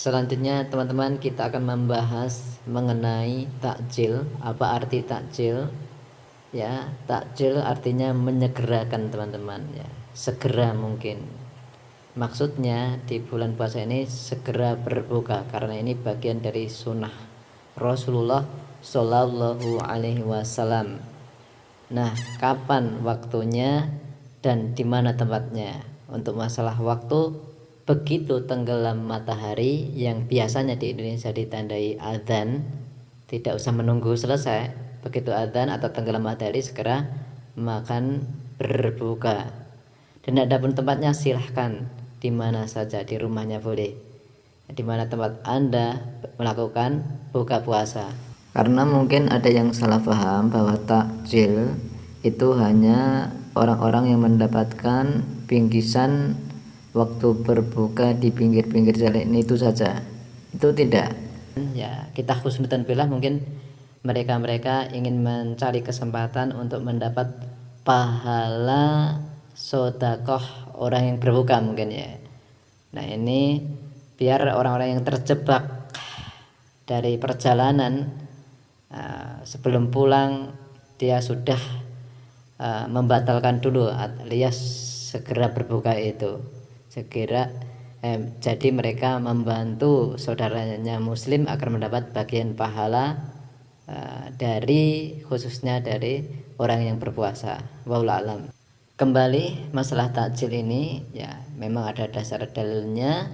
Selanjutnya teman-teman kita akan membahas mengenai takjil. Apa arti takjil? Ya, takjil artinya menyegerakan teman-teman ya. Segera mungkin. Maksudnya di bulan puasa ini segera berbuka karena ini bagian dari sunnah Rasulullah Shallallahu Alaihi Wasallam. Nah, kapan waktunya dan di mana tempatnya? Untuk masalah waktu, begitu tenggelam matahari yang biasanya di Indonesia ditandai adzan, tidak usah menunggu selesai. Begitu adzan atau tenggelam matahari segera makan berbuka. Dan adapun tempatnya silahkan di mana saja, di rumahnya boleh, di mana tempat Anda melakukan buka puasa. Karena mungkin ada yang salah paham bahwa takjil itu hanya orang-orang yang mendapatkan bingkisan waktu berbuka di pinggir-pinggir jalan itu saja. Itu tidak. Ya, kita husnudzon billah, mungkin mereka ingin mencari kesempatan untuk mendapat pahala sodakoh orang yang berbuka mungkin ya. Nah, ini biar orang-orang yang terjebak dari perjalanan sebelum pulang dia sudah membatalkan dulu alias segera berbuka itu jadi mereka membantu saudaranya muslim agar mendapat bagian pahala dari khususnya dari orang yang berpuasa. Wallahu a'lam. Kembali masalah takjil ini ya, memang ada dasar dalilnya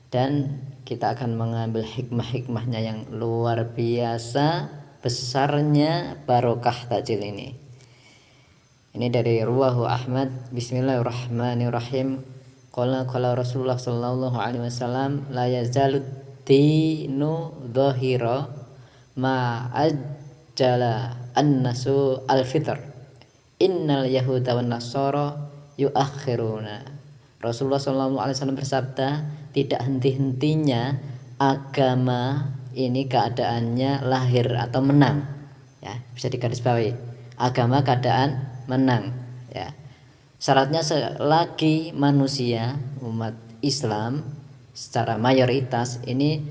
dan kita akan mengambil hikmah-hikmahnya yang luar biasa besarnya barokah takjil ini. Ini dari Ruwahu Ahmad. Bismillahirrahmanirrahim. Qala Rasulullah sallallahu alaihi wasallam la yazalu dinu dhahira ma ajjala an-nasu al-fitr. Innal yahuda wan nasara yuakhiruna. Rasulullah sallallahu alaihi wasallam bersabda, tidak henti-hentinya agama ini keadaannya lahir atau menang. Ya, bisa digarisbawahi. Agama keadaan menang ya. Syaratnya selagi manusia umat Islam secara mayoritas ini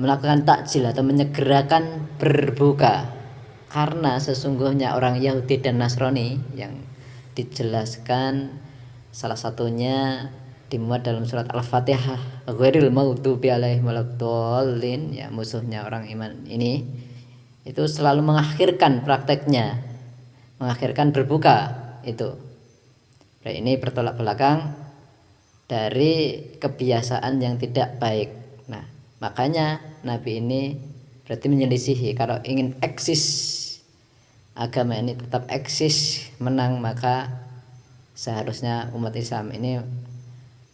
melakukan takjil atau menyegerakan berbuka. Karena sesungguhnya orang Yahudi dan Nasrani yang dijelaskan salah satunya dimuat dalam surat Al-Fatihah, ghairil maghdubi alaihim waladdallin, ya, musuhnya orang iman ini itu selalu mengakhirkan prakteknya, mengakhirkan berbuka itu. Nah, ini bertolak belakang dari kebiasaan yang tidak baik. Nah, makanya Nabi ini berarti menyelisihi. Kalau ingin eksis agama ini tetap eksis menang, maka seharusnya umat Islam ini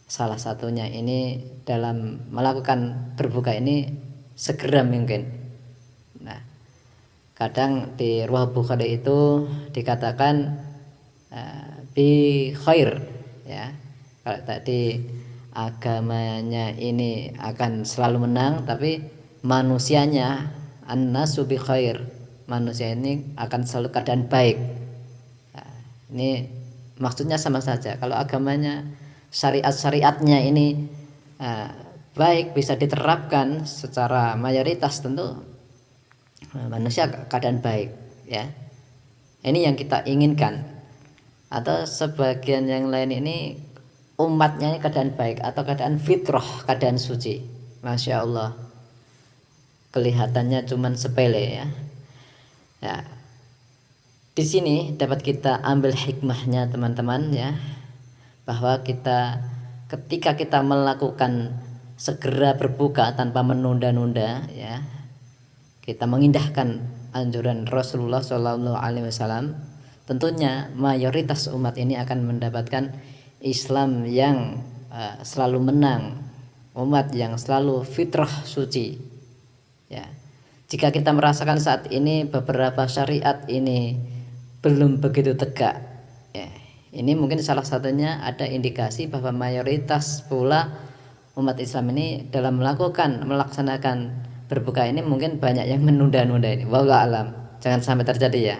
salah satunya ini dalam melakukan berbuka ini segera mungkin. Nah, kadang di Ruwah Bukhari itu dikatakan bi khair ya. Kalau tadi agamanya ini akan selalu menang, tapi manusianya an-nasu bi khair, manusia ini akan selalu keadaan baik. Nah, ini maksudnya sama saja. Kalau agamanya syariatnya ini baik, bisa diterapkan secara mayoritas, tentu manusia keadaan baik ya. Ini yang kita inginkan. Atau sebagian yang lain ini umatnya ini keadaan baik atau keadaan fitrah, keadaan suci. Masya Allah, kelihatannya cuman sepele ya. Ya, di sini dapat kita ambil hikmahnya teman-teman ya, bahwa kita ketika kita melakukan segera berbuka tanpa menunda-nunda ya, kita mengindahkan anjuran Rasulullah Shallallahu Alaihi Wasallam, tentunya mayoritas umat ini akan mendapatkan Islam yang selalu menang, umat yang selalu fitrah suci ya. Jika kita merasakan saat ini beberapa syariat ini belum begitu tegak ya, ini mungkin salah satunya ada indikasi bahwa mayoritas pula umat Islam ini dalam melaksanakan berbuka ini mungkin banyak yang menunda-nunda ini. Wallahu alam, jangan sampai terjadi ya.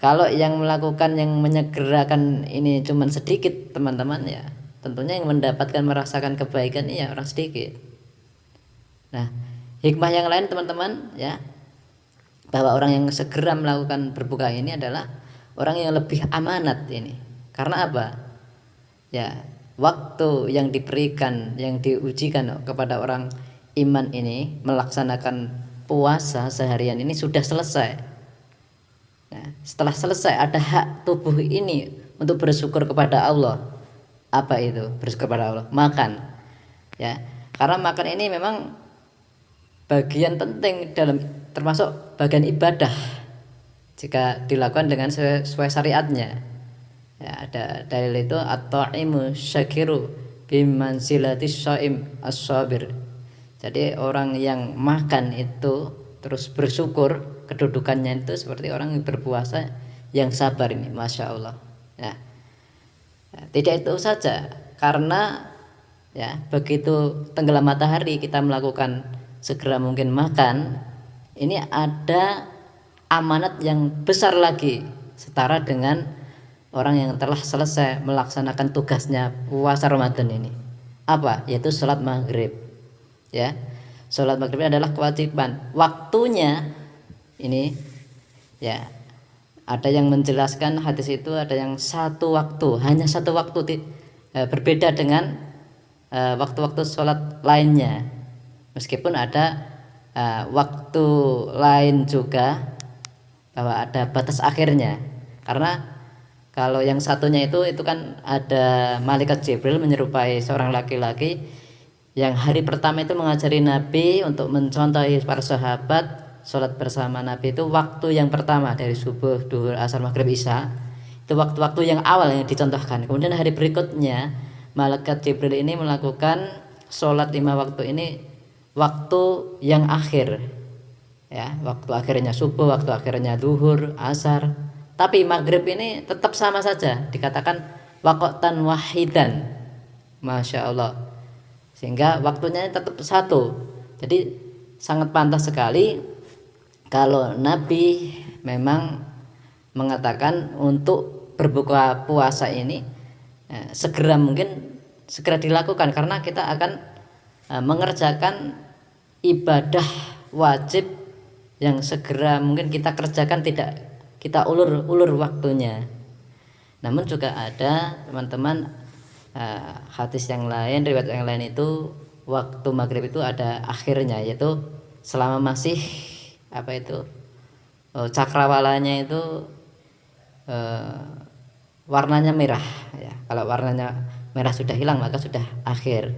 Kalau yang melakukan, yang menyegerakan ini cuman sedikit teman-teman ya, tentunya yang mendapatkan merasakan kebaikan ini ya orang sedikit. Nah, hikmah yang lain teman-teman ya, bahwa orang yang segera melakukan berbuka ini adalah orang yang lebih amanat ini. Karena apa? Ya, waktu yang diberikan, yang diujikan kepada orang iman ini melaksanakan puasa seharian ini sudah selesai. Nah, setelah selesai ada hak tubuh ini untuk bersyukur kepada Allah. Apa itu bersyukur kepada Allah? Makan, ya, karena makan ini memang bagian penting dalam, termasuk bagian ibadah jika dilakukan dengan sesuai syariatnya. Ya, ada dalil itu at-ta'imu syakiru bimanzilatis shaim as-sabir. Jadi orang yang makan itu terus bersyukur, kedudukannya itu seperti orang yang berpuasa yang sabar ini, masya Allah. Ya. Tidak itu saja, karena ya begitu tenggelam matahari kita melakukan segera mungkin makan, ini ada amanat yang besar lagi setara dengan orang yang telah selesai melaksanakan tugasnya puasa Ramadan ini. Apa? Yaitu sholat maghrib. Ya, sholat maghrib adalah kewajiban. Waktunya ini ya, ada yang menjelaskan hadis itu ada yang satu waktu, hanya satu waktu, berbeda dengan waktu-waktu sholat lainnya. Meskipun ada waktu lain juga, bahwa ada batas akhirnya. Karena kalau yang satunya itu kan ada malaikat Jibril menyerupai seorang laki-laki yang hari pertama itu mengajari Nabi untuk mencontohi para sahabat sholat bersama Nabi itu waktu yang pertama dari subuh, duhur, asar, maghrib, isya. Itu waktu-waktu yang awal yang dicontohkan. Kemudian hari berikutnya malaikat Jibril ini melakukan sholat 5 waktu ini waktu yang akhir. Ya, waktu akhirnya subuh, waktu akhirnya duhur, asar. Tapi maghrib ini tetap sama saja, dikatakan waqtan wahidan. Masya Allah. Sehingga waktunya tetap satu. Jadi sangat pantas sekali kalau Nabi memang mengatakan untuk berbuka puasa ini segera mungkin segera dilakukan, karena kita akan mengerjakan ibadah wajib yang segera mungkin kita kerjakan, tidak kita ulur waktunya. Namun juga ada teman-teman hadis yang lain, riwayat yang lain itu waktu maghrib itu ada akhirnya, yaitu selama masih cakrawalanya itu warnanya merah ya. Kalau warnanya merah sudah hilang maka sudah akhir.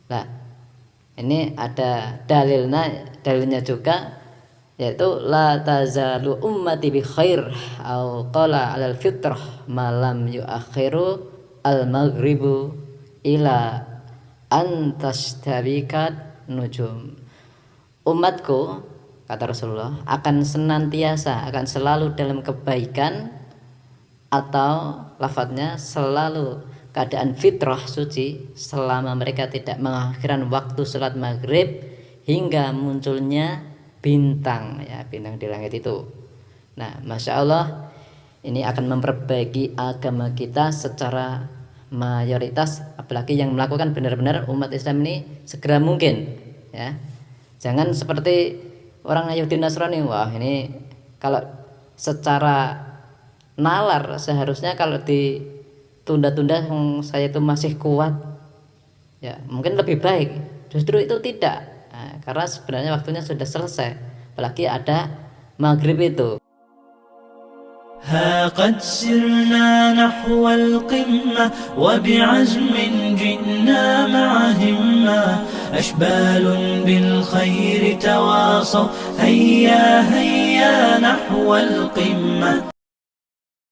Nah, ini ada dalilnya juga, yaitu la tazalu ummati bi khair au qala alal fitrah malam yuakhiru al maghribu ila antastabikat nujum. Umatku, kata Rasulullah, akan senantiasa, akan selalu dalam kebaikan, atau lafadznya selalu keadaan fitrah suci selama mereka tidak mengakhirkan waktu sholat maghrib hingga munculnya bintang ya, bintang di langit itu. Nah, masya Allah, ini akan memperbaiki agama kita secara mayoritas, apalagi yang melakukan benar-benar umat Islam ini segera mungkin ya. Jangan seperti orang Yahudi Nasrani, wah ini kalau secara nalar seharusnya kalau ditunda-tunda saya itu masih kuat ya, mungkin lebih baik. Justru itu tidak. Nah, karena sebenarnya waktunya sudah selesai, apalagi ada maghrib itu. ها قد سرنا نحو القمة وبعزم جئنا مع همة أشبال بالخير تواصوا هيا هيا نحو القمة.